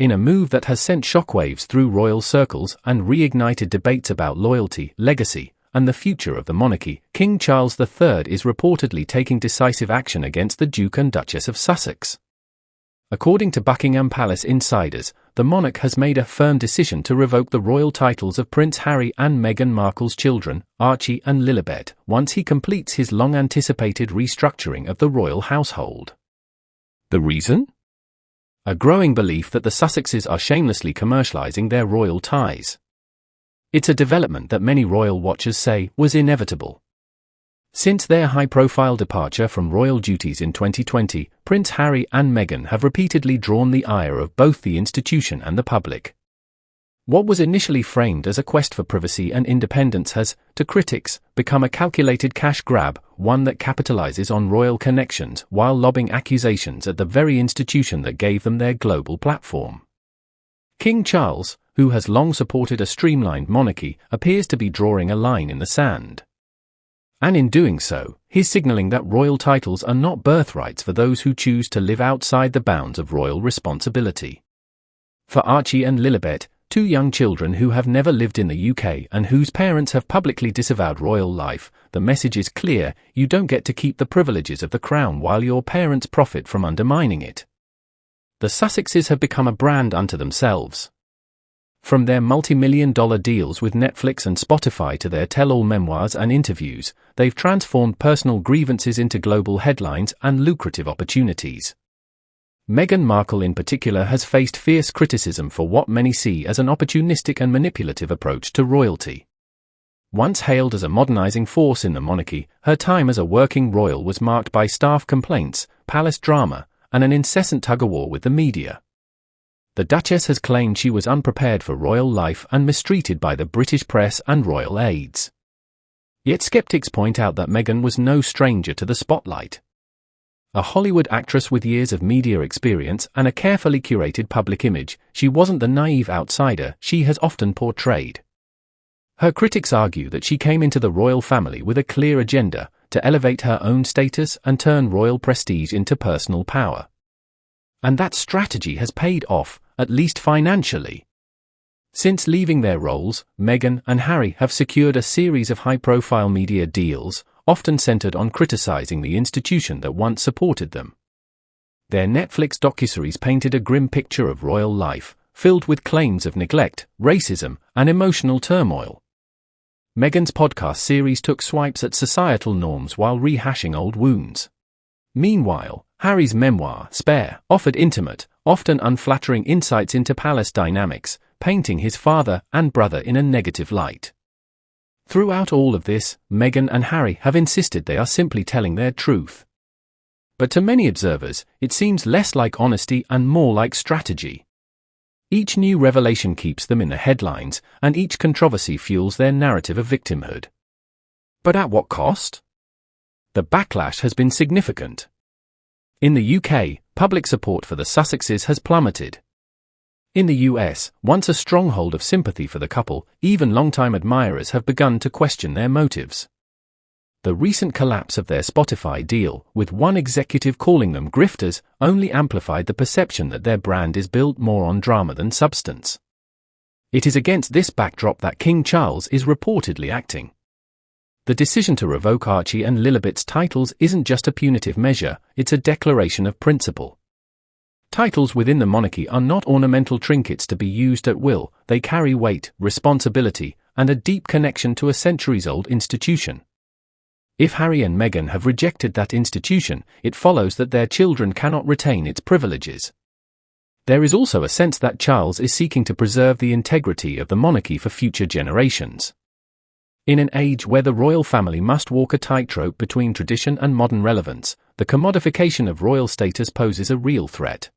in a move that has sent shockwaves through royal circles and reignited debates about loyalty, legacy, and the future of the monarchy. King Charles III is reportedly taking decisive action against the Duke and Duchess of Sussex. According to Buckingham Palace insiders, the monarch has made a firm decision to revoke the royal titles of Prince Harry and Meghan Markle's children, Archie and Lilibet, once he completes his long-anticipated restructuring of the royal household. The reason? A growing belief that the Sussexes are shamelessly commercializing their royal ties. It's a development that many royal watchers say was inevitable. Since their high-profile departure from royal duties in 2020, Prince Harry and Meghan have repeatedly drawn the ire of both the institution and the public. What was initially framed as a quest for privacy and independence has, to critics, become a calculated cash grab, one that capitalizes on royal connections while lobbing accusations at the very institution that gave them their global platform. King Charles, who has long supported a streamlined monarchy, appears to be drawing a line in the sand. And in doing so, he's signaling that royal titles are not birthrights for those who choose to live outside the bounds of royal responsibility. For Archie and Lilibet, two young children who have never lived in the UK and whose parents have publicly disavowed royal life, the message is clear: you don't get to keep the privileges of the crown while your parents profit from undermining it. The Sussexes have become a brand unto themselves. From their multi-million-dollar deals with Netflix and Spotify to their tell-all memoirs and interviews, they've transformed personal grievances into global headlines and lucrative opportunities. Meghan Markle in particular has faced fierce criticism for what many see as an opportunistic and manipulative approach to royalty. Once hailed as a modernizing force in the monarchy, her time as a working royal was marked by staff complaints, palace drama, and an incessant tug-of-war with the media. The Duchess has claimed she was unprepared for royal life and mistreated by the British press and royal aides. Yet skeptics point out that Meghan was no stranger to the spotlight. A Hollywood actress with years of media experience and a carefully curated public image, she wasn't the naive outsider she has often portrayed. Her critics argue that she came into the royal family with a clear agenda: to elevate her own status and turn royal prestige into personal power. And that strategy has paid off, at least financially. Since leaving their roles, Meghan and Harry have secured a series of high-profile media deals, often centered on criticizing the institution that once supported them. Their Netflix docuseries painted a grim picture of royal life, filled with claims of neglect, racism, and emotional turmoil. Meghan's podcast series took swipes at societal norms while rehashing old wounds. Meanwhile, Harry's memoir, Spare, offered intimate, often unflattering insights into palace dynamics, painting his father and brother in a negative light. Throughout all of this, Meghan and Harry have insisted they are simply telling their truth. But to many observers, it seems less like honesty and more like strategy. Each new revelation keeps them in the headlines, and each controversy fuels their narrative of victimhood. But at what cost? The backlash has been significant. In the UK, public support for the Sussexes has plummeted. In the US, once a stronghold of sympathy for the couple, even longtime admirers have begun to question their motives. The recent collapse of their Spotify deal, with one executive calling them grifters, only amplified the perception that their brand is built more on drama than substance. It is against this backdrop that King Charles is reportedly acting. The decision to revoke Archie and Lilibet's titles isn't just a punitive measure, it's a declaration of principle. Titles within the monarchy are not ornamental trinkets to be used at will, they carry weight, responsibility, and a deep connection to a centuries-old institution. If Harry and Meghan have rejected that institution, it follows that their children cannot retain its privileges. There is also a sense that Charles is seeking to preserve the integrity of the monarchy for future generations. In an age where the royal family must walk a tightrope between tradition and modern relevance, the commodification of royal status poses a real threat.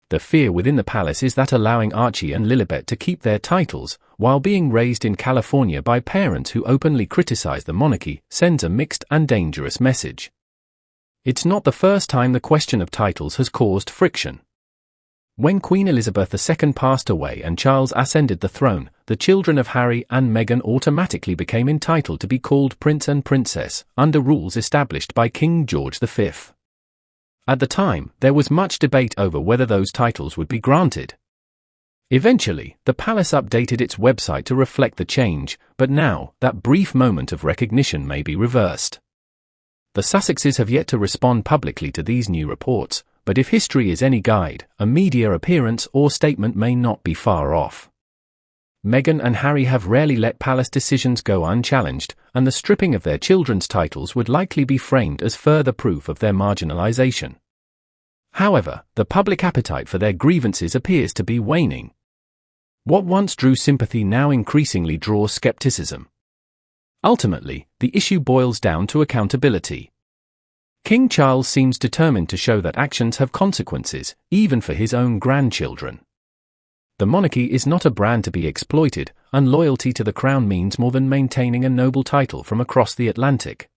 The fear within the palace is that allowing Archie and Lilibet to keep their titles, while being raised in California by parents who openly criticize the monarchy, sends a mixed and dangerous message. It's not the first time the question of titles has caused friction. When Queen Elizabeth II passed away and Charles ascended the throne, the children of Harry and Meghan automatically became entitled to be called Prince and Princess, under rules established by King George V. At the time, there was much debate over whether those titles would be granted. Eventually, the palace updated its website to reflect the change, but now, that brief moment of recognition may be reversed. The Sussexes have yet to respond publicly to these new reports, but if history is any guide, a media appearance or statement may not be far off. Meghan and Harry have rarely let palace decisions go unchallenged, and the stripping of their children's titles would likely be framed as further proof of their marginalization. However, the public appetite for their grievances appears to be waning. What once drew sympathy now increasingly draws skepticism. Ultimately, the issue boils down to accountability. King Charles seems determined to show that actions have consequences, even for his own grandchildren. The monarchy is not a brand to be exploited, and loyalty to the crown means more than maintaining a noble title from across the Atlantic.